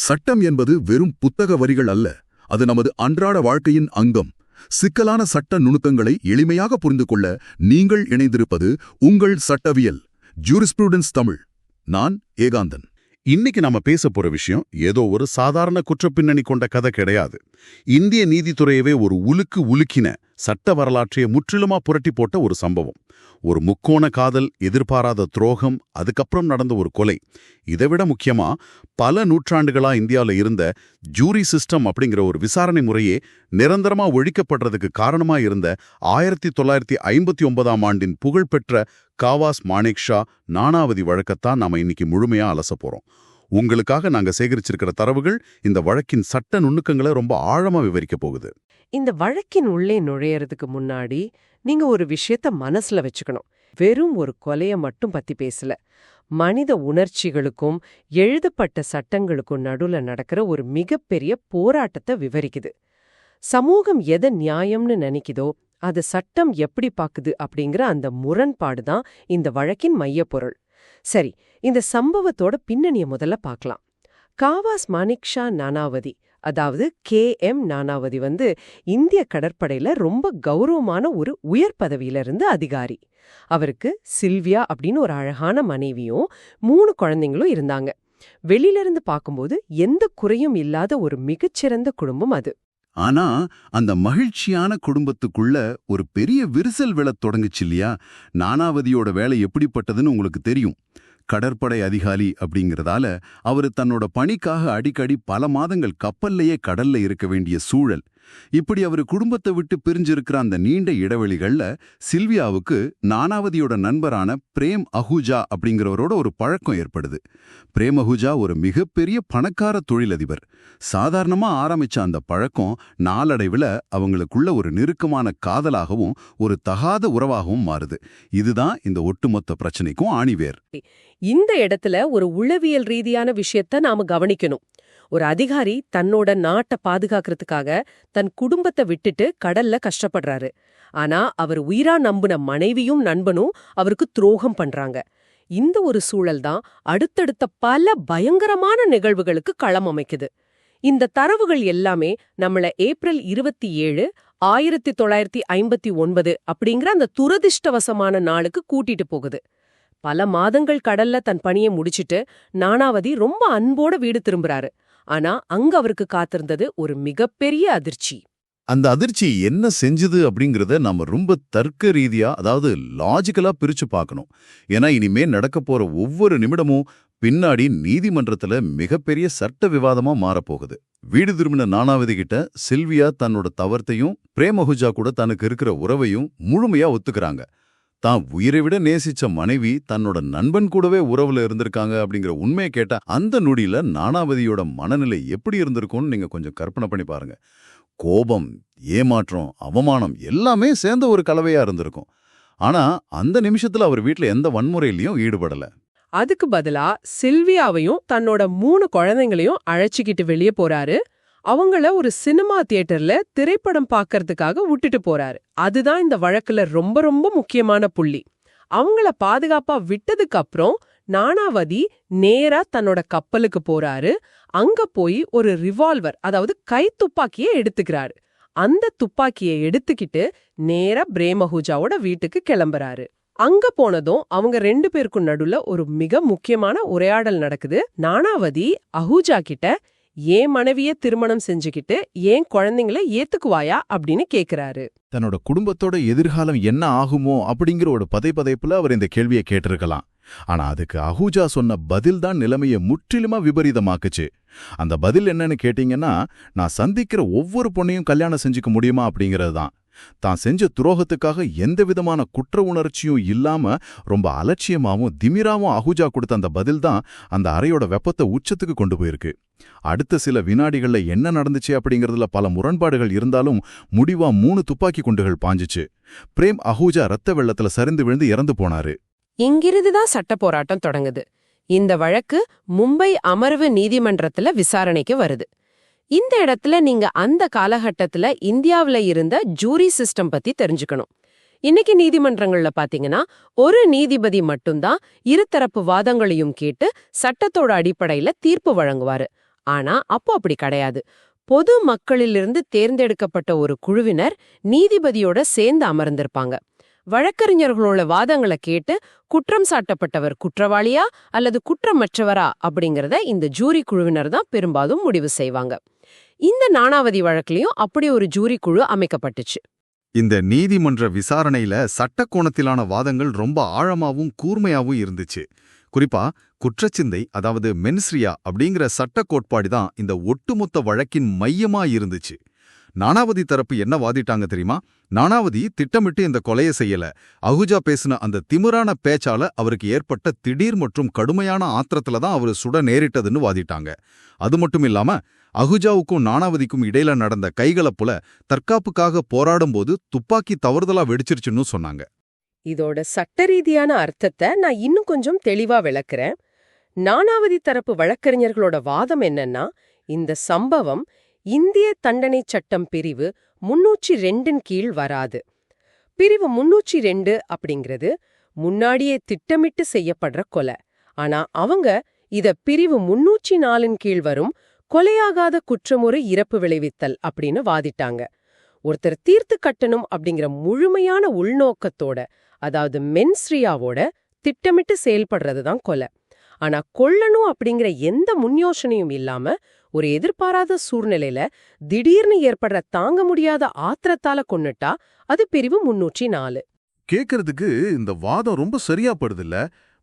சட்டம் என்பது வெறும் புத்தக வரிகள் அல்ல, அது நமது அன்றாட வாழ்க்கையின் அங்கம். சிக்கலான சட்ட நுணுக்கங்களை எளிமையாக புரிந்து கொள்ள நீங்கள் இணைந்திருப்பது உங்கள் சட்டவியல் ஜூரிஸ்ப்ரூடன்ஸ் தமிழ். நான் ஏகாந்தன். இன்னைக்கு நாம பேச போற விஷயம் ஏதோ ஒரு சாதாரண குற்றப்பின்னணி கொண்ட கதை கிடையாது. இந்திய நீதித்துறையவே ஒரு உலுக்கின சட்ட வரலாற்றையே முற்றிலுமா புரட்டி போட்ட ஒரு சம்பவம். ஒரு முக்கோண காதல், எதிர்பாராத துரோகம், அதுக்கப்புறம் நடந்த ஒரு கொலை. இதைவிட முக்கியமா பல நூற்றாண்டுகளா இந்தியாவில் இருந்த ஜூரி சிஸ்டம் அப்படிங்கிற ஒரு விசாரணை முறையே நிரந்தரமா ஒழிக்கப்படுறதுக்கு காரணமா இருந்த 1959ஆம் ஆண்டின் புகழ்பெற்ற காவாஸ் மானேக்ஷா நானாவதி வழக்கத்தான் நாம இன்னைக்கு முழுமையா அலச போறோம். உங்களுக்காக நாங்க சேகரிச்சிருக்கிற தரவுகள் இந்த வழக்கின் சட்ட நுணுக்கங்களை ரொம்ப ஆழமா விவரிக்க போகுது. இந்த வழக்கின் உள்ளே நுழையறதுக்கு முன்னாடி நீங்க ஒரு விஷயத்த மனசுல வச்சுக்கணும். வெறும் ஒரு கொலைய மட்டும் பத்தி பேசல, மனித உணர்ச்சிகளுக்கும் எழுதப்பட்ட சட்டங்களுக்கும் நடுவுல நடக்கிற ஒரு மிகப்பெரிய போராட்டத்தை விவரிக்குது. சமூகம் எதை நியாயம்னு நினைக்குதோ அது சட்டம் எப்படி பாக்குது அப்படிங்கிற அந்த முரண்பாடு தான் இந்த வழக்கின் மையப்பொருள். சரி, இந்த சம்பவத்தோட பின்னணிய முதல்ல பார்க்கலாம். காவாஸ் மானேக்ஷா நானாவதி, அதாவது KM நானாவதி இந்திய கடற்படையில ரொம்ப கௌரவமான ஒரு உயர் பதவியில இருந்து அதிகாரி. அவருக்கு சில்வியா அப்படின்னு ஒரு அழகான மனைவியும் 3 குழந்தைங்களும் இருந்தாங்க. வெளியில இருந்து பார்க்கும்போது எந்த குறையும் இல்லாத ஒரு மிகச்சிறந்த குடும்பம் அது. ஆனா அந்த மகிழ்ச்சியான குடும்பத்துக்குள்ள ஒரு பெரிய விரிசல் விழத் தொடங்குச்சு இல்லையா? நானாவதியோட வேலை எப்படிப்பட்டதுன்னு உங்களுக்கு தெரியும். கடற்படை அதிகாரி அப்படிங்கிறதால அவரு தன்னோட பணிக்காக அடிக்கடி பல மாதங்கள் கப்பல்லையே கடல்ல இருக்க வேண்டிய சூழல். இப்படி அவரு குடும்பத்தை விட்டு பிரிஞ்சிருக்கிற அந்த நீண்ட இடைவெளிகள்ல சில்வியாவுக்கு நானாவதியோட நண்பரான பிரேம் அஹூஜா அப்படிங்கிறவரோட ஒரு பழக்கம் ஏற்படுது. பிரேம் அஹூஜா ஒரு மிகப்பெரிய பணக்கார தொழிலதிபர். சாதாரணமா ஆரம்பிச்ச அந்த பழக்கம் நாளடைவுல அவங்களுக்குள்ள ஒரு நெருக்கமான காதலாகவும் ஒரு தகாத உறவாகவும் மாறுது. இதுதான் இந்த ஒட்டுமொத்த பிரச்சனைக்கும் ஆணிவேர். இந்த இடத்துல ஒரு உளவியல் ரீதியான விஷயத்த நாம கவனிக்கணும். ஒரு அதிகாரி தன்னோட நாட்டை பாதுகாக்கிறதுக்காக தன் குடும்பத்தை விட்டுட்டு கடல்ல கஷ்டப்படுறாரு. ஆனா அவர் உயிரா நம்புன மனைவியும் நண்பனும் அவருக்கு துரோகம் பண்றாங்க. இந்த ஒரு சூழல் தான் அடுத்தடுத்த பல பயங்கரமான நிகழ்வுகளுக்கு களம் அமைக்குது. இந்த தரவுகள் எல்லாமே நம்மள ஏப்ரல் 27, 1959 அப்படிங்கிற அந்த துரதிர்ஷ்டவசமான நாளுக்கு கூட்டிட்டு போகுது. பல மாதங்கள் கடல்ல தன் பணியை முடிச்சிட்டு நானாவதி ரொம்ப அன்போட வீடு திரும்புறாரு. ஆனா அங்க அவருக்கு காத்திருந்தது ஒரு மிகப்பெரிய அதிர்ச்சி. அந்த அதிர்ச்சி என்ன செஞ்சுது அப்படிங்கறத நம்ம ரொம்ப தர்க்க ரீதியா, அதாவது லாஜிக்கலா பிரிச்சு பார்க்கணும். ஏன்னா இனிமே நடக்க போற ஒவ்வொரு நிமிடமும் பின்னாடி நீதிமன்றத்துல மிகப்பெரிய சட்ட விவாதமா மாறப்போகுது. வீடு திரும்பின நானாவதி கிட்ட சில்வியா தன்னோட தவறத்தையும் பிரேம் அஹூஜா கூட தனக்கு இருக்கிற உறவையும் முழுமையா ஒத்துக்கிறாங்க. தான் உயிரை விட நேசிச்ச மனைவி தன்னோட நண்பன் கூடவே உறவுல இருந்திருக்காங்க அப்படிங்கிற உண்மையை கேட்ட அந்த நொடியில நானாவதியோட மனநிலை எப்படி இருந்திருக்கும்னு நீங்க கொஞ்சம் கற்பனை பண்ணி பாருங்க. கோபம், ஏமாற்றம், அவமானம் எல்லாமே சேர்ந்த ஒரு கலவையா இருந்திருக்கும். ஆனா அந்த நிமிஷத்துல அவர் வீட்டுல எந்த வன்முறையிலையும் ஈடுபடல. அதுக்கு பதிலா சில்வியாவையும் தன்னோட 3 குழந்தைங்களையும் அழைச்சிக்கிட்டு வெளியே போறாரு. அவங்கள ஒரு சினிமா தியேட்டர்ல திரைப்படம் பார்க்கறதுக்காக விட்டுட்டு போறாரு. அதுதான் இந்த வழக்குல ரொம்ப ரொம்ப முக்கியமான புள்ளி. அவங்கள பாதுகாப்பா விட்டதுக்கு அப்புறம் நானாவதி நேரா தன்னோட கப்பலுக்கு போறாரு. அங்க போய் ஒரு ரிவால்வர், அதாவது கை துப்பாக்கியை எடுத்துக்கிறாரு. அந்த துப்பாக்கியை எடுத்துக்கிட்டு நேரா பிரேம் அஹூஜாவோட வீட்டுக்கு கிளம்புறாரு. அங்க போனதும் அவங்க 2 பேருக்கும் நடுவுல ஒரு மிக முக்கியமான உரையாடல் நடக்குது. நானாவதி அஹூஜா கிட்ட ஏன் மனைவிய திருமணம் செஞ்சுக்கிட்டு ஏன் குழந்தைங்கள ஏத்துக்குவாயா அப்படின்னு கேக்குறாரு. தன்னோட குடும்பத்தோட எதிர்காலம் என்ன ஆகுமோ அப்படிங்கிற ஒரு பதைப்புல அவர் இந்த கேள்வியை கேட்டிருக்கலாம். ஆனா அதுக்கு அஹூஜா சொன்ன பதில் தான் நிலைமையை முற்றிலுமா விபரீதமாக்குச்சு. அந்த பதில் என்னன்னு கேட்டீங்கன்னா, நான் சந்திக்கிற ஒவ்வொரு பொண்ணையும் கல்யாணம் செஞ்சுக்க முடியுமா அப்படிங்கிறது தான். தான் செஞ்ச துரோகத்துக்காக எந்த விதமான குற்ற உணர்ச்சியும் இல்லாம ரொம்ப அலட்சியமாவும் திமிராவும் அஹூஜா கொடுத்த அந்த பதில் தான் அந்த அறையோட வெப்பத்தை உச்சத்துக்கு கொண்டு போயிருக்கு. அடுத்த சில வினாடிகள்ல என்ன நடந்துச்சு அப்படிங்கறதுல பல முரண்பாடுகள் இருந்தாலும் முடிவா 3 துப்பாக்கி குண்டுகள் பாஞ்சிச்சு. பிரேம் அஹூஜா ரத்த வெள்ளத்துல சரிந்து விழுந்து இறந்து போனாரு. இங்கிருந்துதான் சட்ட போராட்டம் தொடங்குது. இந்த வழக்கு மும்பை அமர்வு நீதிமன்றத்துல விசாரணைக்கு வருது. இந்த இடத்துல நீங்க அந்த காலகட்டத்துல இந்தியாவுல இருந்த ஜூரி சிஸ்டம் பத்தி தெரிஞ்சுக்கணும். இன்னைக்கு நீதிமன்றங்கள்ல பாத்தீங்கன்னா ஒரு நீதிபதி மட்டும்தான் இருதரப்பு வாதங்களையும் கேட்டு சட்டத்தோட அடிப்படையில தீர்ப்பு வழங்குவாரு. ஆனா அப்போ அப்படி கிடையாது. பொது மக்களிலிருந்து தேர்ந்தெடுக்கப்பட்ட ஒரு குழுவினர் நீதிபதியோட சேர்ந்து அமர்ந்திருப்பாங்க. வழக்கறிஞர்களோட வாதங்களை கேட்டு குற்றம் சாட்டப்பட்டவர் குற்றவாளியா அல்லது குற்றமற்றவரா அப்படிங்கறத இந்த ஜூரி குழுவினர் தான் பெரும்பாலும் முடிவு செய்வாங்க. இந்த நானாவதி வழக்குலயும் அப்படி ஒரு ஜூரி குழு அமைக்கப்பட்டுச்சு. இந்த நீதிமன்ற விசாரணையில சட்ட கோணத்திலான வாதங்கள் ரொம்ப ஆழமாவும் கூர்மையாவும் இருந்துச்சு. குறிப்பா குற்றச்சிந்தை, அதாவது மென்ஸ்ரியா அப்படிங்கிற சட்ட கோட்பாடு தான் இந்த ஒட்டுமொத்த வழக்கின் மையமா இருந்துச்சு. நானாவதி தரப்பு என்ன வாதிட்டாங்க தெரியுமா? நானாவதி திட்டமிட்டு இந்த கொலையை செய்யல. அஹூஜா பேசின அந்த திமிரான பேச்சால அவருக்கு ஏற்பட்ட திடீர் மற்றும் கடுமையான ஆத்திரத்துல தான் அவரு சுட நேரிட்டதுன்னு வாதிட்டாங்க. அது மட்டும் இல்லாம அஹூஜாவுக்கும் நானாவதிக்கும் இடையில நடந்த கைகலப்புல தற்காப்புக்காக போராடும்போது துப்பாக்கி தவறுதலா வெடிச்சிருச்சுன்னு சொன்னாங்க. இதோட சட்ட ரீதியான அர்த்தத்தை நான் இன்னும் கொஞ்சம் தெளிவா விளக்குறேன். நானாவதி தரப்பு வழக்கறிஞர்களோட வாதம் என்னன்னா, இந்த சம்பவம் இந்திய தண்டனை சட்டம் பிரிவு 302 கீழ் வராது. பிரிவு 302 அப்படிங்கிறது முன்னாடியே திட்டமிட்டு செய்யப்படுற கொலை. ஆனா அவங்க இத பிரிவு 304 கீழ் வரும் கொலையாகாத குற்றமுறை இறப்பு விளைவித்தல் அப்படின்னு வாதிட்டாங்க. ஒருத்தர் தீர்த்து கட்டணும் அப்படிங்கிற முழுமையான உள்நோக்கத்தோட, அதாவது மென்ஸ்ரியாவோட திட்டமிட்டு செயல்படுறதுதான் கொலை. ஆனா கொல்லணும் அப்படிங்கிற எந்த முன்யோசனையும் இல்லாம ஒரு எதிர்பாராத சூழ்நிலையில திடீர்னு ஏற்படுற தாங்க முடியாத ஆத்திரத்தால கொன்னுட்டா அது பிரிவு 304. கேக்குறதுக்கு இந்த வாதம் ரொம்ப சரியா படுதில்ல.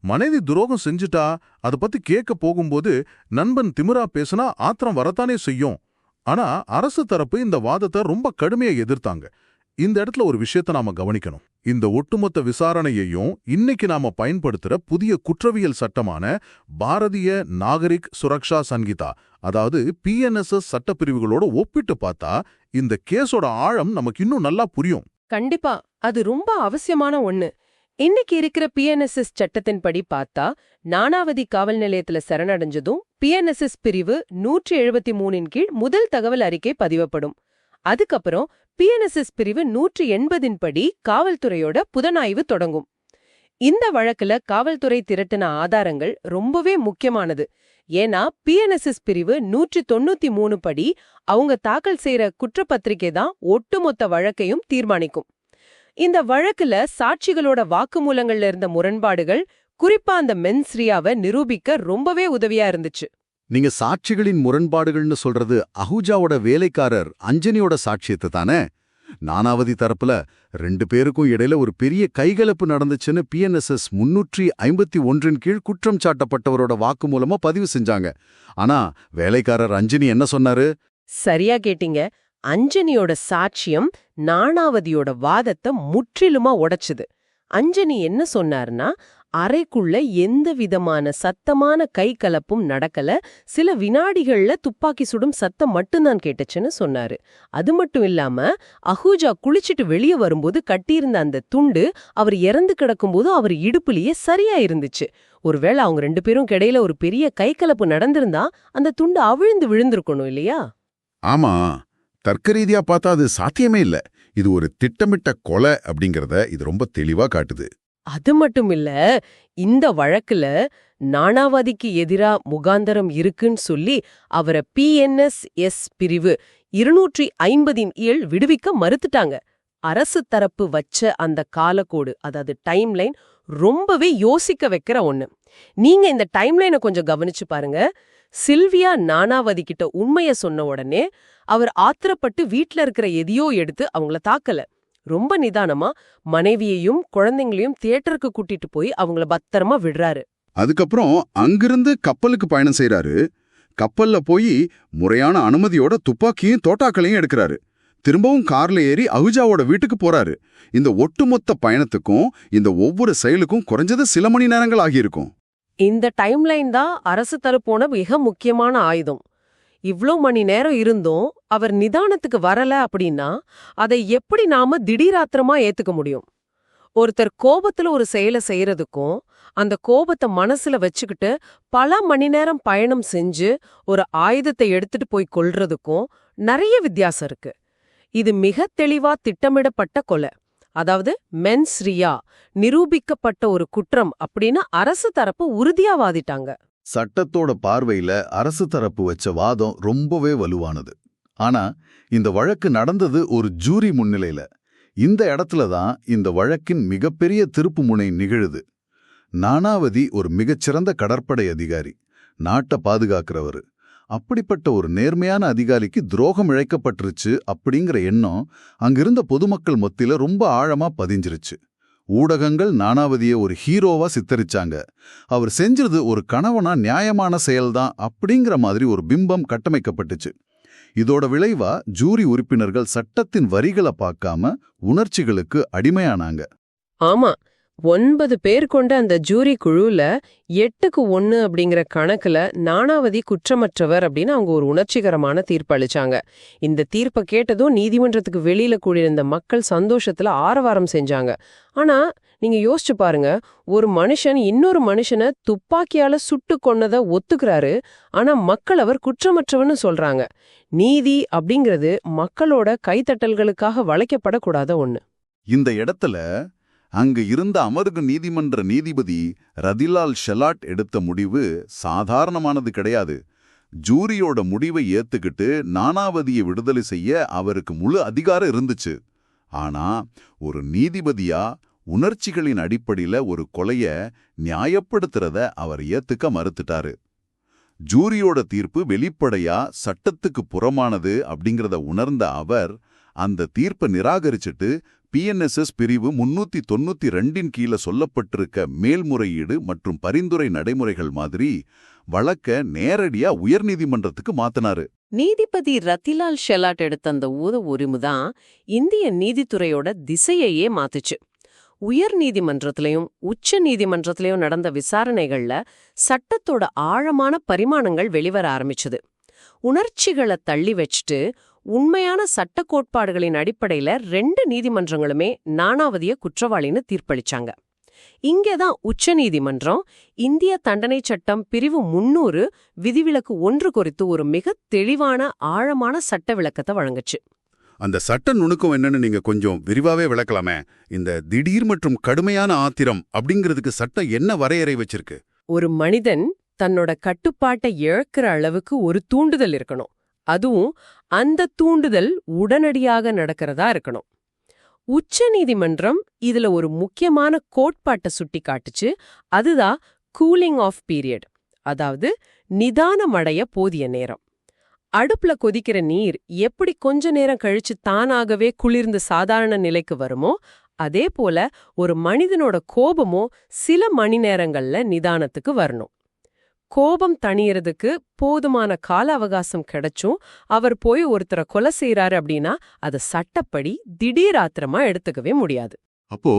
மனைவி துரோகம் செஞ்சுட்டா அத பத்தி கேட்க போகும்போது நண்பன் திமிரா பேசினா ஆத்திரம் வரத்தானே செய்யும். ஆனா அரசு தரப்பு இந்த வாதத்தை ரொம்ப கடுமையா எதிர்த்தாங்க. இந்த இடத்துல ஒரு விஷயத்தை நாம கவனிக்கணும். இந்த ஒட்டுமொத்த விசாரணையையும் இன்னைக்கு நாம பயன்படுத்துற புதிய குற்றவியல் சட்டமான பாரதிய நாகரிக் சுரக்ஷா சங்கீதா, அதாவது PNSS சட்டப்பிரிவுகளோட ஒப்பிட்டு பார்த்தா இந்த கேஸோட ஆழம் நமக்கு இன்னும் நல்லா புரியும். கண்டிப்பா அது ரொம்ப அவசியமான ஒண்ணு. இன்னைக்கு இருக்கிற PNSS சட்டத்தின்படி பார்த்தா, நானாவதி காவல் நிலையத்துல சரணடைஞ்சதும் PNSS பிரிவு 173 கீழ் முதல் தகவல் அறிக்கை பதிவப்படும். அதுக்கப்புறம் PNSS பிரிவு 180 படி காவல்துறையோட புலனாய்வு தொடங்கும். இந்த வழக்குல காவல்துறை திரட்டின ஆதாரங்கள் ரொம்பவே முக்கியமானது. ஏன்னா PNSS பிரிவு 193 படி அவங்க தாக்கல் செய்யற குற்றப்பத்திரிகை தான் ஒட்டுமொத்த வழக்கையும் தீர்மானிக்கும். இந்த வழக்குல சாட்சிகளோட வாக்குமூலங்கள்ல இருந்த முரண்பாடுகள் குறிப்பா அந்த மென்ஸ்ரியாவை நிரூபிக்க ரொம்பவே உதவியா இருந்துச்சு. நீங்க சாட்சிகளின் முரண்பாடுகள்னு சொல்றது அஹூஜாவோட வேலைக்காரர் அஞ்சனியோட சாட்சியத்தை தானே? நானாவதி தரப்புல 2 பேருக்கும் இடையில ஒரு பெரிய கைகலப்பு நடந்துச்சுன்னு PNSS 351 கீழ் குற்றம் சாட்டப்பட்டவரோட வாக்குமூலமா பதிவு செஞ்சாங்க. ஆனா வேலைக்காரர் அஞ்சனி என்ன சொன்னாரு? சரியா கேட்டீங்க. அஞ்சனியோட சாட்சியம் நானாவதியோட வாதத்தை முற்றிலுமா உடைச்சுது. அஞ்சனி என்ன சொன்னார்னா, அறைக்குள்ள எந்த விதமான சத்தமான கை கலப்பும் நடக்கல, சில வினாடிகள்ல துப்பாக்கி சுடும் சத்தம் மட்டும்தான் கேட்டுச்சுன்னு சொன்னாரு. அது மட்டும் இல்லாம அஹூஜா குளிச்சுட்டு வெளியே வரும்போது கட்டியிருந்த அந்த துண்டு அவர் இறந்து கிடக்கும்போது அவர் இடுப்புலயே சரியா இருந்துச்சு. ஒருவேளை அவங்க 2 பேரும் கிடையில ஒரு பெரிய கை கலப்பு நடந்திருந்தா அந்த துண்டு அவிழ்ந்து விழுந்திருக்கணும் இல்லையா? ஆமா, தர்க்க ரீதியா பார்த்தா அது சாத்தியமே இல்ல. இது ஒரு திட்டமிட்ட கொலை அப்படிங்கறத இது ரொம்ப தெளிவா காட்டுது. அது மட்டும் இல்ல, இந்த வழக்குல நானாவதிக்கு எதிரா முகாந்தரம் இருக்குன்னு சொல்லி அவரை PNSS பிரிவு 250 விடுவிக்க மறுத்துட்டாங்க. அரசு தரப்பு வச்ச அந்த காலக்கோடு, அதாவது டைம்லைன் ரொம்பவே யோசிக்க வைக்கிற ஒண்ணு. நீங்க இந்த டைம்லைனை கொஞ்சம் கவனிச்சு பாருங்க. சில்வியா நானாவதி கிட்ட உண்மைய சொன்ன உடனே அவர் ஆத்திரப்பட்டு வீட்ல இருக்கிற எதையோ எடுத்து அவங்கள தாக்கல. ரொம்ப நிதானமா மனைவியையும் குழந்தைங்களையும் தியேட்டருக்கு கூட்டிட்டு போய் அவங்கள பத்திரமா விடுறாரு. அதுக்கப்புறம் அங்கிருந்து கப்பலுக்கு பயணம் செய்யறாரு. கப்பல்ல போய் முறையான அனுமதியோட துப்பாக்கியும் தோட்டாக்களையும் எடுக்கிறாரு. திரும்பவும் கார்ல ஏறி அஹூஜாவோட வீட்டுக்கு போறாரு. இந்த ஒட்டுமொத்த பயணத்துக்கும் இந்த ஒவ்வொரு செயலுக்கும் குறைஞ்சது சில மணி நேரங்கள் ஆகியிருக்கும். இந்த டைம்லைன் தான் அரசு தரப்போன மிக முக்கியமான ஆயுதம். இவ்ளோ மணி நேரம் இருந்தும் அவர் நிதானத்துக்கு வரல அப்படின்னா அதை எப்படி நாம திடீராத்திரமா ஏத்துக்க முடியும்? ஒருத்தர் கோபத்துல ஒரு செயலை செய்யறதுக்கும் அந்த கோபத்தை மனசுல வச்சுக்கிட்டு பல மணி நேரம் பயணம் செஞ்சு ஒரு ஆயுதத்தை எடுத்துட்டு போய் கொல்றதுக்கும் நிறைய வித்தியாசம் இருக்கு. இது மிக தெளிவா திட்டமிடப்பட்ட கொலை, அதாவது மென்ஸ்ரியா நிரூபிக்கப்பட்ட ஒரு குற்றம் அப்படின்னு அரசு தரப்பு உறுதியா வாதிட்டாங்க. சட்டத்தோட பார்வையில அரசு தரப்பு வச்ச வாதம் ரொம்பவே வலுவானது. ஆனா இந்த வழக்கு நடந்தது ஒரு ஜூரி முன்னிலையில. இந்த இடத்துல தான் இந்த வழக்கின் மிகப்பெரிய திருப்புமுனை நிகழுது. நானாவதி ஒரு மிகச்சிறந்த கடற்படை அதிகாரி, நாட்டை பாதுகாக்கிறவரு. அப்படிப்பட்ட ஒரு நேர்மையான அதிகாரிக்கு துரோகம் இழைக்கப்பட்டுருச்சு அப்படிங்கிற எண்ணம் அங்கிருந்த பொதுமக்கள் மத்தியில ரொம்ப ஆழமா பதிஞ்சிருச்சு. ஊடகங்கள் நானாவதியை ஒரு ஹீரோவா சித்தரிச்சாங்க. அவர் செஞ்சது ஒரு கணவனா நியாயமான செயல்தான் அப்படிங்கிற மாதிரி ஒரு பிம்பம் கட்டமைக்கப்பட்டுச்சு. இதோட விளைவா ஜூரி உறுப்பினர்கள் சட்டத்தின் வரிகளை பார்க்காம உணர்ச்சிகளுக்கு அடிமையானாங்க. ஆமா, 9 பேர் கொண்ட அந்த ஜூரி குழுல 8-1 அப்படிங்கிற கணக்குல நானாவதி குற்றமற்றவர் அப்படின்னு அவங்க ஒரு உணர்ச்சிகரமான தீர்ப்பு அளிச்சாங்க. இந்த தீர்ப்பை கேட்டதும் நீதிமன்றத்துக்கு வெளியில கூடியிருந்த மக்கள் சந்தோஷத்துல ஆரவாரம் செஞ்சாங்க. ஆனா நீங்க யோசிச்சு பாருங்க, ஒரு மனுஷன் இன்னொரு மனுஷனை துப்பாக்கியால சுட்டு கொன்னதை ஒத்துக்கிறாரு. ஆனா மக்கள் அவர் குற்றமற்றவன்னு சொல்றாங்க. நீதி அப்படிங்கிறது மக்களோட கைத்தட்டல்களுக்காக வளைக்கப்படக்கூடாத ஒண்ணு. இந்த இடத்துல அங்கு இருந்த அமர்வு நீதிமன்ற நீதிபதி ரதிலால் ஷெலாட் எடுத்த முடிவு சாதாரணமானது கிடையாது. ஜூரியோட முடிவை ஏத்துக்கிட்டு நானாவதியை விடுதலை செய்ய அவருக்கு முழு அதிகாரம் இருந்துச்சு. ஆனா ஒரு நீதிபதியா உணர்ச்சிகளின் அடிப்படையில ஒரு கொலைய நியாயப்படுத்துறத அவர் ஏத்துக்க மறுத்துட்டாரு. ஜூரியோட தீர்ப்பு வெளிப்படையா சட்டத்துக்கு புறமானது அப்படிங்கிறத உணர்ந்த அவர் அந்த தீர்ப்பை நிராகரிச்சுட்டு PNSS பிரிவு 392 கீழே சொல்லப்பட்டிருக்க மேல்முறையீடு மற்றும் பரிந்துரை நடைமுறைகள் மாதிரி வழக்க நேரடியா உயர்நீதிமன்றத்துக்கு மாத்தினாரு. நீதிபதி ரத்திலால் ஷெலாட் எடுத்த அந்த உரிமுதான் இந்திய நீதித்துறையோட திசையையே மாத்துச்சு. உயர் நீதிமன்றத்திலையும் உச்ச நீதிமன்றத்திலையும் நடந்த விசாரணைகள்ல சட்டத்தோட ஆழமான பரிமாணங்கள் வெளிவர ஆரம்பிச்சது. உணர்ச்சிகளை தள்ளி வச்சுட்டு உண்மையான சட்ட கோட்பாடுகளின் அடிப்படையில 2 நீதிமன்றங்களுமே நானாவதிய குற்றவாளின்னு தீர்ப்பளிச்சாங்க. இங்கேதான் உச்ச நீதிமன்றம் இந்திய தண்டனை சட்டம் பிரிவு 300 விதிவிலக்கு 1 குறித்து ஒரு மிக தெளிவான ஆழமான சட்ட விளக்கத்தை வழங்குச்சு. அந்த சட்ட நுணுக்கம் என்னன்னு நீங்க கொஞ்சம் விரிவாவே விளக்கலாமே. இந்த திடீர் மற்றும் கடுமையான ஆத்திரம் அப்படிங்கிறதுக்கு சட்டம் என்ன வரையறை வச்சிருக்கு? ஒரு மனிதன் தன்னோட கட்டுப்பாட்டை இழக்கிற அளவுக்கு ஒரு தூண்டுதல் இருக்கணும். அதுவும் அந்த தூண்டுதல் உடனடியாக நடக்கிறதா இருக்கணும். உச்ச நீதிமன்றம் இதுல ஒரு முக்கியமான கோட்பாட்டை சுட்டி காட்டுச்சு. அதுதான் கூலிங் ஆஃப் பீரியட், அதாவது நிதானமடைய போதிய நேரம். அடுப்புல கொதிக்கிற நீர் எப்படி கொஞ்ச நேரம் கழிச்சு தானாகவே குளிர்ந்து சாதாரண நிலைக்கு வருமோ, அதே போல ஒரு மனிதனோட கோபமோ சில மணி நேரங்கள்ல நிதானத்துக்கு வரணும். கோபம் தணியறதுக்கு போதுமான கால அவகாசம் கிடைச்சும் அவர் போய் ஒருத்தரை கொலை செய்யறாரு அப்படின்னா அதை சட்டப்படி திடீர் ஆத்திரமா எடுத்துக்கவே முடியாது. அப்போ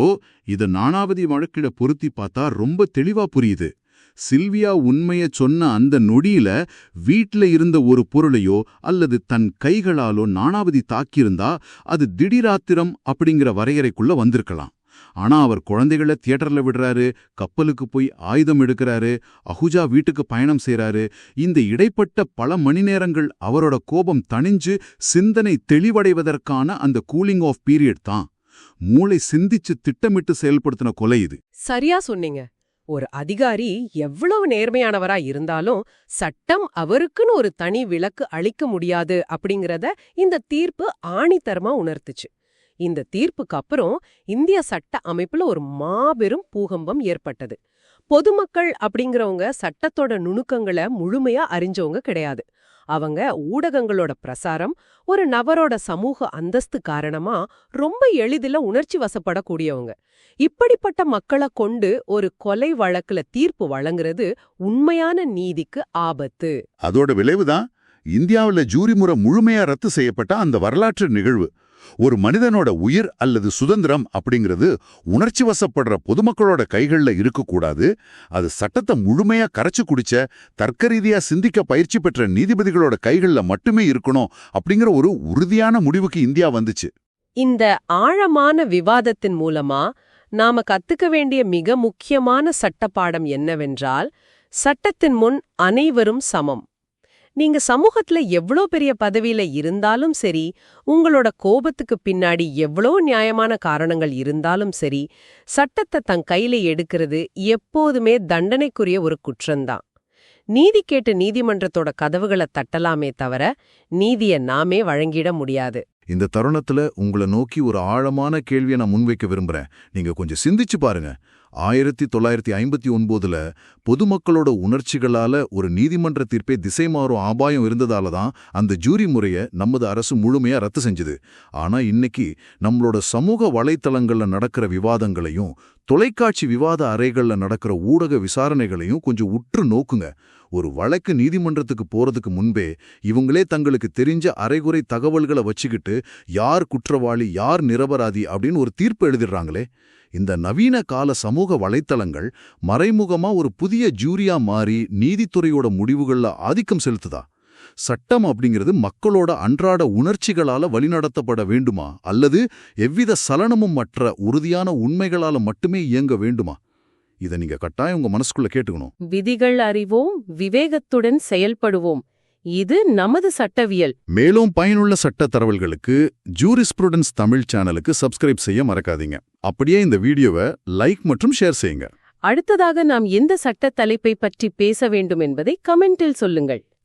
இத நானாவதி வழக்கிட பொருத்தி பார்த்தா ரொம்ப தெளிவா புரியுது. சில்வியா உண்மைய சொன்ன அந்த நொடியில வீட்ல இருந்த ஒரு பொருளையோ அல்லது தன் கைகளாலோ நானாவதி தாக்கியிருந்தா அது திடீராத்திரம் அப்படிங்கிற வரையறைக்குள்ள வந்திருக்கலாம். ஆனா அவர் குழந்தைகளை தியேட்டர்ல விடுறாரு, கப்பலுக்கு போய் ஆயுதம் எடுக்கிறாரு, அஹுஜா வீட்டுக்கு பயணம் செய்றாரு. இந்த இடைப்பட்ட பல மணி நேரங்கள் அவரோட கோபம் தணிஞ்சு சிந்தனை தெளிவடைவதற்கான அந்த கூலிங் ஆஃப் பீரியட் தான். மூளை சிந்திச்சு திட்டமிட்டு செயல்படுத்தின கொலை இது. சரியா சொன்னீங்க. ஒரு அதிகாரி எவ்வளவு நேர்மையானவரா இருந்தாலும் சட்டம் அவருக்குன்னு ஒரு தனி விலக்கு அளிக்க முடியாது அப்படிங்கறத இந்த தீர்ப்பு ஆணித்தரமா உணர்த்துச்சு. இந்த தீர்ப்புக்கு அப்புறம் இந்திய சட்ட அமைப்புல ஒரு மாபெரும் பூகம்பம் ஏற்பட்டது. பொதுமக்கள் அப்படிங்கிறவங்க சட்டத்தோட நுணுக்கங்களை முழுமையா அறிஞ்சவங்க கிடையாது. அவங்க ஊடகங்களோட பிரசாரம், ஒரு நபரோட சமூக அந்தஸ்து காரணமா ரொம்ப எளிதில உணர்ச்சி வசப்படக்கூடியவங்க. இப்படிப்பட்ட மக்களை கொண்டு ஒரு கொலை வழக்குல தீர்ப்பு வழங்குறது உண்மையான நீதிக்கு ஆபத்து. அதோட விளைவுதான் இந்தியாவுல ஜூரி முறை முழுமையா ரத்து செய்யப்பட்ட அந்த வரலாற்று நிகழ்வு. ஒரு மனிதனோட உயிர் அல்லது சுதந்திரம் அப்படிங்கிறது உணர்ச்சி வசப்படுற பொதுமக்களோட கைகள்ல இருக்கக்கூடாது. அது சட்டத்தை முழுமையா கரைச்சு குடிச்ச தர்க்க ரீதியா சிந்திக்க பயிற்சி பெற்ற நீதிபதிகளோட கைகள்ல மட்டுமே இருக்கணும் அப்படிங்கிற ஒரு உறுதியான முடிவுக்கு இந்தியா வந்துச்சு. இந்த ஆழமான விவாதத்தின் மூலமா நாம கத்துக்க வேண்டிய மிக முக்கியமான சட்டப்பாடம் என்னவென்றால், சட்டத்தின் முன் அனைவரும் சமம். நீங்க சமூகத்துல எவ்வளோ பெரிய பதவியில இருந்தாலும் சரி, உங்களோட கோபத்துக்கு பின்னாடி எவ்வளோ நியாயமான காரணங்கள் இருந்தாலும் சரி, சட்டத்தை தன் கையில எடுக்கிறது எப்போதுமே தண்டனைக்குரிய ஒரு குற்றம்தான். நீதி கேட்டு நீதிமன்றத்தோட கதவுகளை தட்டலாமே தவிர நீதியை நாமே வழங்கிட முடியாது. இந்த தருணத்துல உங்களை நோக்கி ஒரு ஆழமான கேள்வியை நான் முன்வைக்க விரும்புறேன். நீங்க கொஞ்சம் சிந்திச்சு பாருங்க. 1959ல பொதுமக்களோட உணர்ச்சிகளால ஒரு நீதிமன்ற தீர்ப்பை திசை மாறும் அபாயம் இருந்ததால தான் அந்த ஜூரி முறையை நமது அரசு முழுமையா ரத்து செஞ்சது. ஆனா இன்னைக்கு நம்மளோட சமூக வலைத்தளங்கள்ல நடக்கிற விவாதங்களையும் தொலைக்காட்சி விவாத அறைகள்ல நடக்கிற ஊடக விசாரணைகளையும் கொஞ்சம் உற்று நோக்குங்க. ஒரு வழக்கு நீதிமன்றத்துக்கு போறதுக்கு முன்பே இவங்களே தங்களுக்கு தெரிஞ்ச அரைகுறை தகவல்களை வச்சுக்கிட்டு யார் குற்றவாளி யார் நிரபராதி அப்படின்னு ஒரு தீர்ப்பு எழுதிடுறாங்களே. இந்த நவீன கால சமூக வலைத்தளங்கள் மறைமுகமா ஒரு புதிய ஜூரியா மாறி நீதித்துறையோட முடிவுகள்ல ஆதிக்கம் செலுத்துதா? சட்டம் அப்படிங்கிறது மக்களோட அன்றாட உணர்ச்சிகளால வழிநடத்தப்பட வேண்டுமா, அல்லது எவ்வித சலனமும் மற்ற உறுதியான உண்மைகளால மட்டுமே இயங்க வேண்டுமா? இதை நீங்க கட்டாயம் உங்க மனசுக்குள்ள கேட்டுக்கணும். விதிகள் அறிவோம், விவேகத்துடன் செயல்படுவோம். இது நமது சட்டவியல். மேலும் பயனுள்ள சட்ட தகவல்களுக்கு ஜூரிஸ்ப்ரூடன்ஸ் தமிழ் சேனலுக்கு சப்ஸ்கிரைப் செய்ய மறக்காதீங்க. அப்படியே இந்த வீடியோவை லைக் மற்றும் ஷேர் செய்யுங்க. அடுத்ததாக நாம் எந்த சட்ட தலைப்பை பற்றி பேச வேண்டும் என்பதை கமெண்டில் சொல்லுங்கள்.